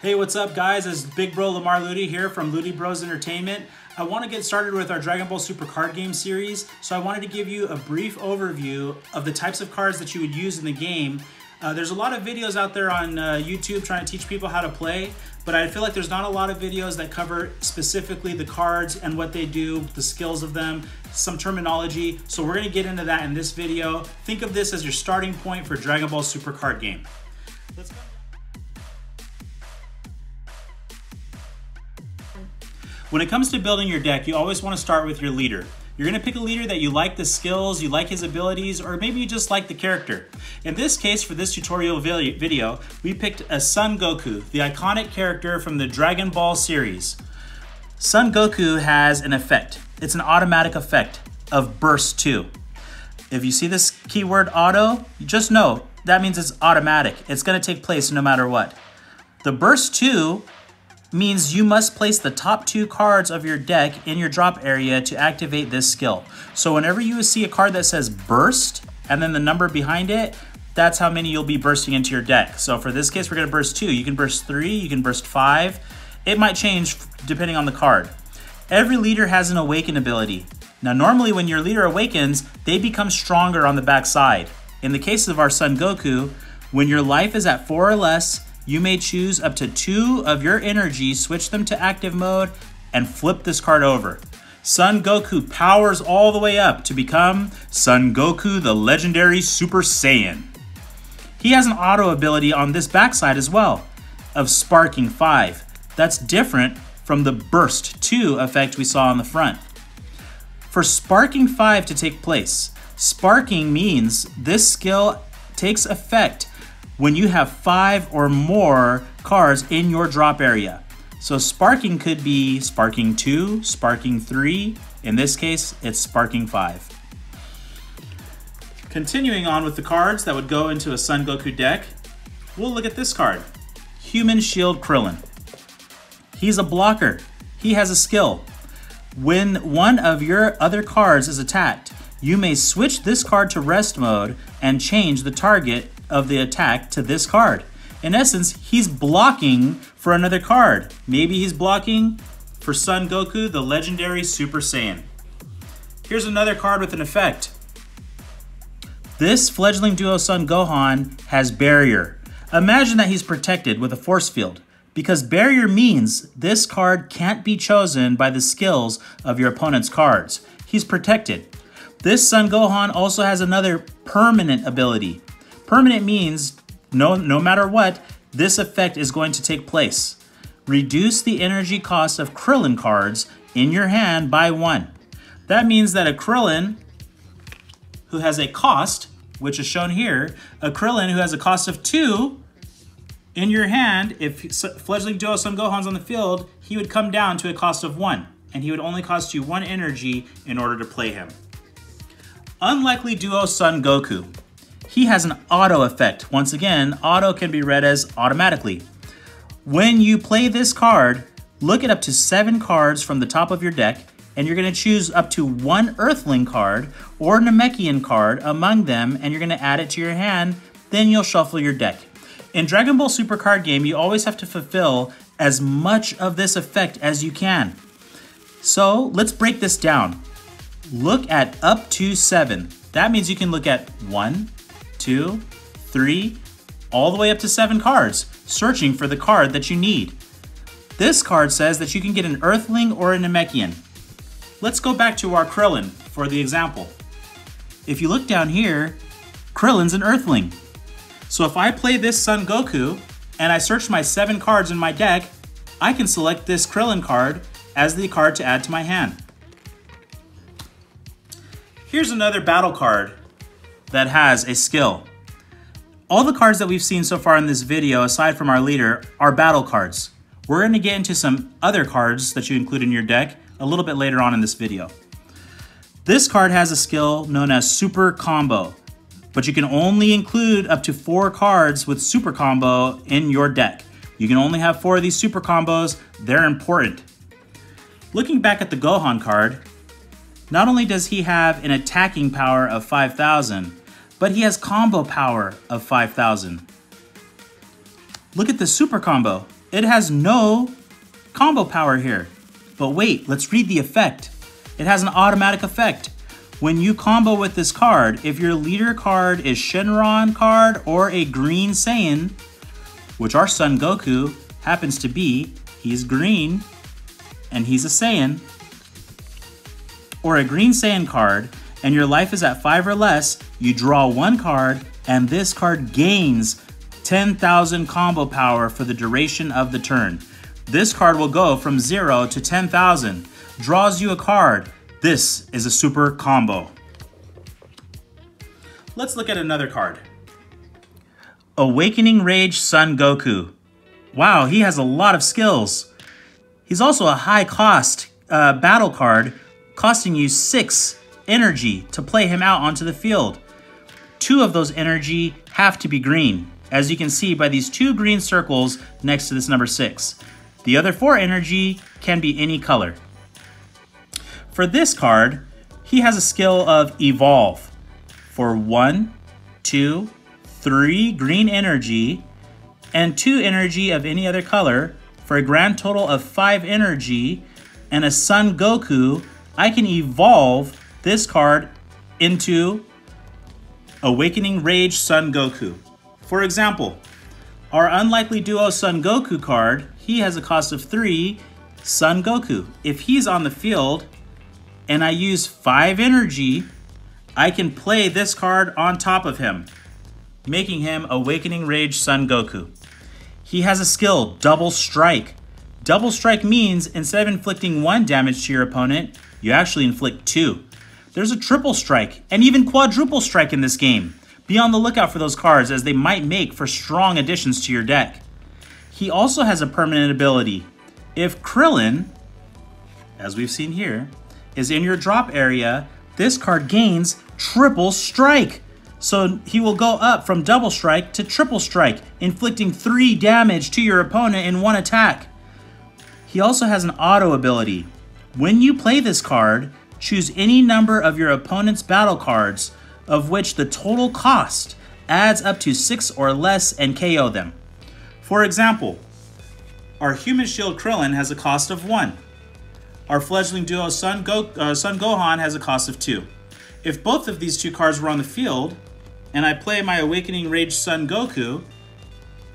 Hey, what's up guys? It's Big Bro Lamar Ludy here from Ludy Bros Entertainment. I want to get started with our Dragon Ball Super card game series, so I wanted to give you a brief overview of the types of cards that you would use in the game. There's a lot of videos out there on YouTube trying to teach people how to play, but I feel like there's not a lot of videos that cover specifically the cards and what they do, the skills of them, some terminology. So we're going to get into that in this video. Think of this as your starting point for Dragon Ball Super card game. Let's go. When it comes to building your deck, you always want to start with your leader. You're going to pick a leader that you like the skills, you like his abilities, or maybe you just like the character. In this case, for this tutorial video, we picked a Son Goku, the iconic character from the Dragon Ball series. Son Goku has an effect. It's an automatic effect of Burst 2. If you see this keyword auto, just know that means it's automatic. It's going to take place no matter what. The Burst 2 means you must place the top 2 cards of your deck in your drop area to activate this skill. So whenever you see a card that says burst and then the number behind it, that's how many you'll be bursting into your deck. So for this case, we're going to burst 2. You can burst 3, you can burst 5. It might change depending on the card. Every leader has an awaken ability. Now normally when your leader awakens, they become stronger on the back side. In the case of our Son Goku, when your life is at 4 or less, you may choose up to 2 of your energy, switch them to active mode, and flip this card over. Son Goku powers all the way up to become Son Goku, the legendary Super Saiyan. He has an auto ability on this backside as well, of Sparking 5. That's different from the Burst 2 effect we saw on the front. For Sparking 5 to take place, Sparking means this skill takes effect when you have 5 or more cards in your drop area. So Sparking could be Sparking 2, Sparking 3. In this case, it's Sparking 5. Continuing on with the cards that would go into a Son Goku deck, we'll look at this card, Human Shield Krillin. He's a blocker. He has a skill. When one of your other cards is attacked, you may switch this card to rest mode and change the target of the attack to this card. In essence, he's blocking for another card. Maybe he's blocking for Son Goku, the legendary Super Saiyan. Here's another card with an effect. This fledgling duo Son Gohan has Barrier. Imagine that he's protected with a force field, because Barrier means this card can't be chosen by the skills of your opponent's cards. He's protected. This Son Gohan also has another permanent ability. Permanent means no matter what, this effect is going to take place. Reduce the energy cost of Krillin cards in your hand by 1. That means that a Krillin who has a cost, which is shown here, a Krillin who has a cost of 2 in your hand, if fledgling duo Son Gohan's on the field, he would come down to a cost of 1, and he would only cost you 1 energy in order to play him. Unlikely duo Son Goku. He has an auto effect. Once again, auto can be read as automatically. When you play this card, look at up to 7 cards from the top of your deck, and you're going to choose up to 1 Earthling card or Namekian card among them, and you're going to add it to your hand, then you'll shuffle your deck. In Dragon Ball Super card game, you always have to fulfill as much of this effect as you can. So let's break this down. Look at up to 7. That means you can look at 1, 2, 3, all the way up to 7 cards, searching for the card that you need. This card says that you can get an Earthling or a Namekian. Let's go back to our Krillin for the example. If you look down here, Krillin's an Earthling. So if I play this Son Goku and I search my 7 cards in my deck, I can select this Krillin card as the card to add to my hand. Here's another battle card that has a skill. All the cards that we've seen so far in this video, aside from our leader, are battle cards. We're going to get into some other cards that you include in your deck a little bit later on in this video. This card has a skill known as Super Combo, but you can only include up to 4 cards with Super Combo in your deck. You can only have 4 of these Super Combos. They're important. Looking back at the Gohan card, not only does he have an attacking power of 5,000, but he has combo power of 5,000. Look at the super combo. it has no combo power here. But wait, let's read the effect. It has an automatic effect. When you combo with this card, if your leader card is Shenron card or a green Saiyan, which our Son Goku happens to be, he's green and he's a Saiyan, or a green Saiyan card, and your life is at 5 or less, you draw one card and this card gains 10,000 combo power for the duration of the turn. This card will go from 0 to 10,000, draws you a card. This is a super combo. Let's look at another card. Awakening Rage Son Goku. Wow, he has a lot of skills. He's also a high cost battle card, costing you 6 energy to play him out onto the field. 2 of those energy have to be green, as you can see by these 2 green circles next to this number 6. The other 4 energy can be any color. For this card, he has a skill of Evolve. For 1, 2, 3 green energy, and 2 energy of any other color, for a grand total of 5 energy, and a Son Goku, I can evolve this card into Awakening Rage Son Goku. For example, our Unlikely Duo Son Goku card, he has a cost of 3, Son Goku. If he's on the field and I use 5 energy, I can play this card on top of him, making him Awakening Rage Son Goku. He has a skill, Double Strike. Double Strike means instead of inflicting 1 damage to your opponent, you actually inflict 2. There's a Triple Strike and even Quadruple Strike in this game. Be on the lookout for those cards, as they might make for strong additions to your deck. He also has a permanent ability. If Krillin, as we've seen here, is in your drop area, this card gains Triple Strike. So he will go up from Double Strike to Triple Strike, inflicting 3 damage to your opponent in 1 attack. He also has an auto ability. When you play this card, choose any number of your opponent's battle cards, of which the total cost adds up to 6 or less, and KO them. For example, our Human Shield Krillin has a cost of 1. Our Fledgling Duo Son Gohan has a cost of 2. If both of these 2 cards were on the field, and I play my Awakening Rage Son Goku,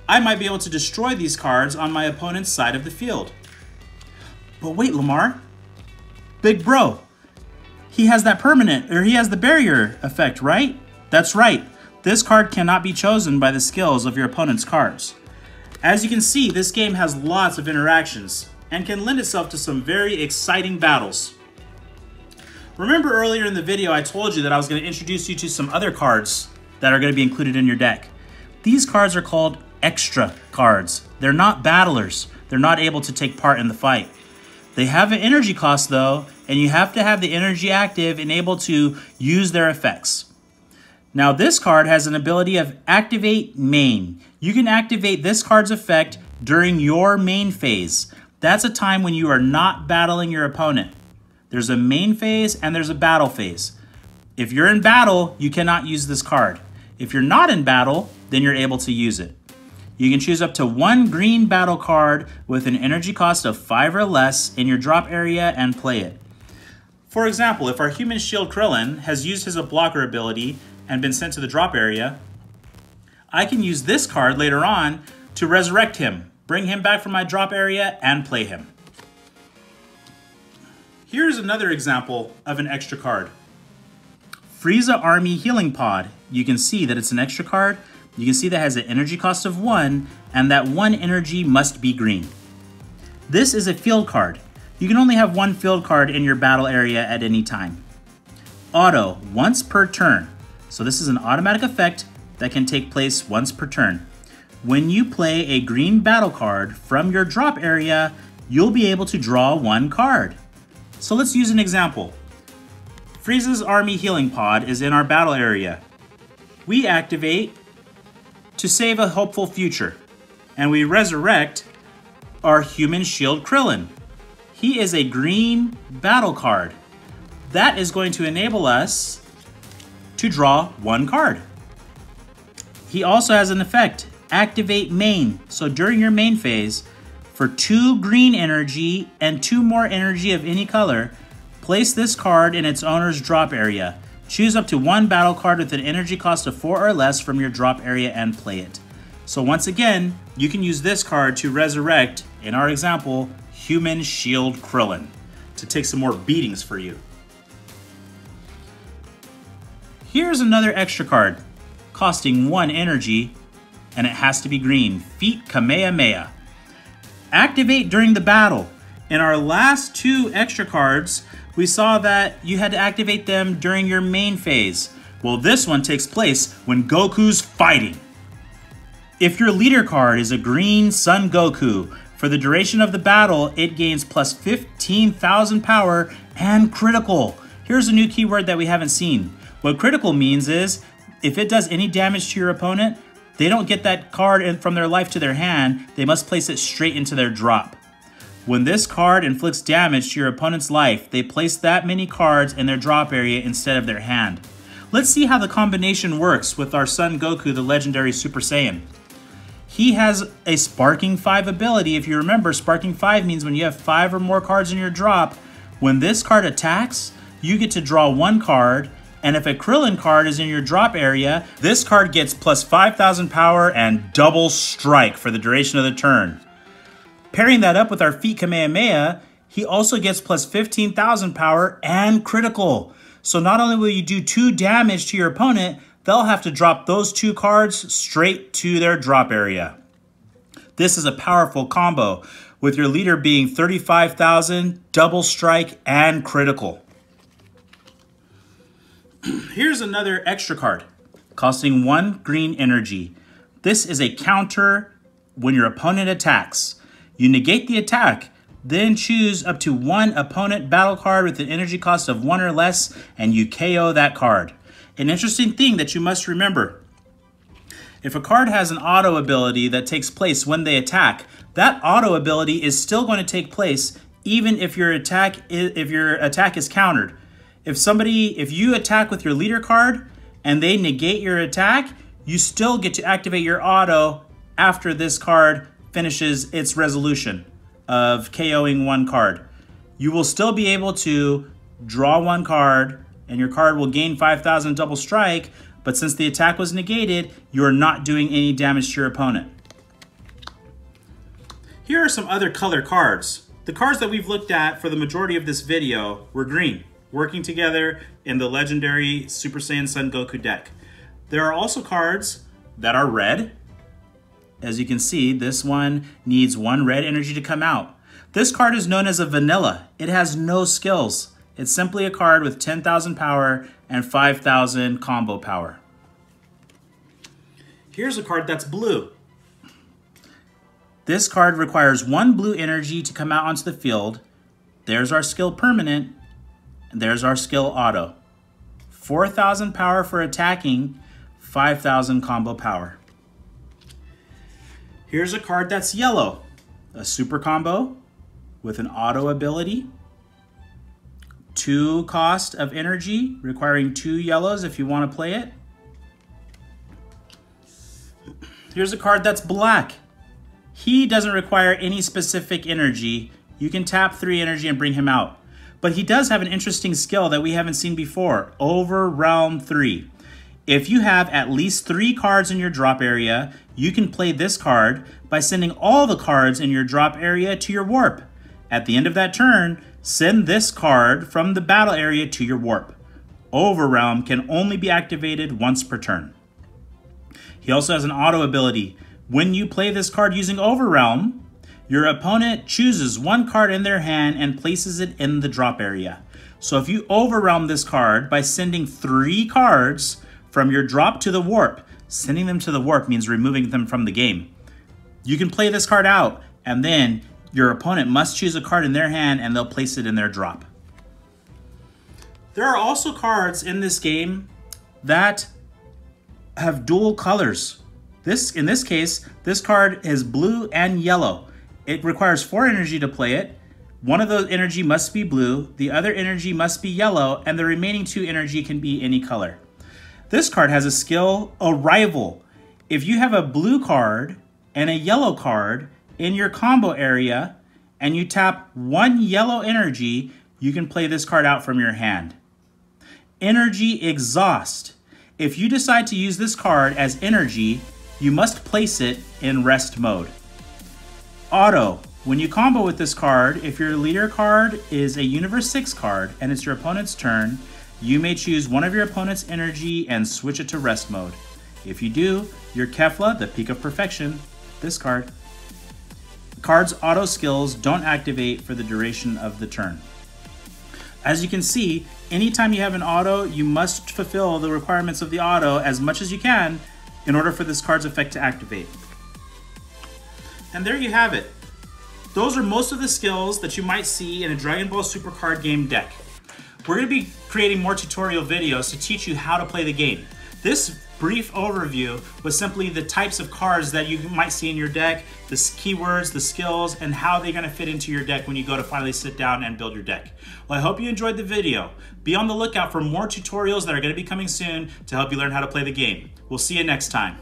I might be able to destroy these cards on my opponent's side of the field. But wait, Lamar. Big Bro. He has that permanent, or he has the barrier effect, right? That's right. This card cannot be chosen by the skills of your opponent's cards. As you can see, this game has lots of interactions and can lend itself to some very exciting battles. Remember earlier in the video I told you that I was going to introduce you to some other cards that are going to be included in your deck. These cards are called extra cards. They're not battlers. They're not able to take part in the fight. They have an energy cost though, and you have to have the energy active and able to use their effects. Now this card has an ability of Activate Main. You can activate this card's effect during your main phase. That's a time when you are not battling your opponent. There's a main phase and there's a battle phase. If you're in battle, you cannot use this card. If you're not in battle, then you're able to use it. You can choose up to 1 green battle card with an energy cost of 5 or less in your drop area and play it. For example, if our Human Shield Krillin has used his blocker ability and been sent to the drop area, I can use this card later on to resurrect him, bring him back from my drop area, and play him. Here's another example of an extra card. Frieza Army Healing Pod. You can see that it's an extra card. You can see that it has an energy cost of 1, and that 1 energy must be green. This is a field card. You can only have 1 field card in your battle area at any time. Auto, once per turn. So this is an automatic effect that can take place once per turn. When you play a green battle card from your drop area, you'll be able to draw 1 card. So let's use an example. Frieza's Army Healing Pod is in our battle area. We activate to save a hopeful future, and we resurrect our Human Shield Krillin. He is a green battle card. That is going to enable us to draw 1 card. He also has an effect, Activate Main. So during your main phase, For 2 green energy and 2 more energy of any color, place this card in its owner's drop area. Choose up to 1 battle card with an energy cost of 4 or less from your drop area and play it. So once again, you can use this card to resurrect, in our example, Human Shield Krillin, to take some more beatings for you. Here's another extra card, costing 1 energy, and it has to be green. Feat Kamehameha. Activate during the battle. In our last 2 extra cards, we saw that you had to activate them during your main phase. Well, this one takes place when Goku's fighting. If your leader card is a green Son Goku, for the duration of the battle, it gains plus 15,000 power and critical. Here's a new keyword that we haven't seen. What critical means is, if it does any damage to your opponent, they don't get that card from their life to their hand, they must place it straight into their drop. When this card inflicts damage to your opponent's life, they place that many cards in their drop area instead of their hand. Let's see how the combination works with our Son Goku, the legendary Super Saiyan. He has a Sparking 5 ability. If you remember, Sparking 5 means when you have 5 or more cards in your drop, when this card attacks, you get to draw 1 card, and if a Krillin card is in your drop area, this card gets plus 5,000 power and double strike for the duration of the turn. Pairing that up with our Feat Kamehameha, he also gets plus 15,000 power and critical. So not only will you do 2 damage to your opponent, they'll have to drop those 2 cards straight to their drop area. This is a powerful combo, with your leader being 35,000, double strike, and critical. Here's another extra card, costing 1 green energy. This is a counter when your opponent attacks. You negate the attack, then choose up to 1 opponent battle card with an energy cost of 1 or less, and you KO that card. An interesting thing that you must remember, if a card has an auto ability that takes place when they attack, that auto ability is still going to take place even if your attack is countered. If you attack with your leader card and they negate your attack, you still get to activate your auto after this card finishes its resolution of KOing 1 card. You will still be able to draw 1 card and your card will gain 5,000 double strike, but since the attack was negated, you're not doing any damage to your opponent. Here are some other color cards. The cards that we've looked at for the majority of this video were green, working together in the legendary Super Saiyan Son Goku deck. There are also cards that are red. As you can see, this one needs 1 red energy to come out. This card is known as a vanilla. It has no skills. It's simply a card with 10,000 power and 5,000 combo power. Here's a card that's blue. This card requires 1 blue energy to come out onto the field. There's our skill permanent, and there's our skill auto. 4,000 power for attacking, 5,000 combo power. Here's a card that's yellow, a super combo with an auto ability, 2 cost of energy, requiring 2 yellows if you want to play it. Here's a card that's black. He doesn't require any specific energy. You can tap 3 energy and bring him out. But he does have an interesting skill that we haven't seen before, Over Realm 3. If you have at least 3 cards in your drop area, you can play this card by sending all the cards in your drop area to your warp. At the end of that turn, send this card from the battle area to your warp. Overrealm can only be activated once per turn. He also has an auto ability. When you play this card using Overrealm, your opponent chooses 1 card in their hand and places it in the drop area. So if you Overrealm this card by sending 3 cards from your drop to the warp, sending them to the warp means removing them from the game. You can play this card out, and then your opponent must choose a card in their hand and they'll place it in their drop. There are also cards in this game that have dual colors. In this case, this card is blue and yellow. It requires 4 energy to play it. 1 of those energy must be blue, the other energy must be yellow, and the remaining 2 energy can be any color. This card has a skill, Arrival. If you have a blue card and a yellow card, in your combo area and you tap 1 yellow energy, you can play this card out from your hand. Energy Exhaust. If you decide to use this card as energy, you must place it in rest mode. Auto. When you combo with this card, if your leader card is a Universe 6 card and it's your opponent's turn, you may choose one of your opponent's energy and switch it to rest mode. If you do, your Kefla, the Peak of Perfection, this card. Card's auto skills don't activate for the duration of the turn. As you can see, anytime you have an auto, you must fulfill the requirements of the auto as much as you can in order for this card's effect to activate. And there you have it. Those are most of the skills that you might see in a Dragon Ball Super card game deck. We're going to be creating more tutorial videos to teach you how to play the game. This brief overview was simply the types of cards that you might see in your deck, the keywords, the skills, and how they're going to fit into your deck when you go to finally sit down and build your deck. Well, I hope you enjoyed the video. Be on the lookout for more tutorials that are going to be coming soon to help you learn how to play the game. We'll see you next time.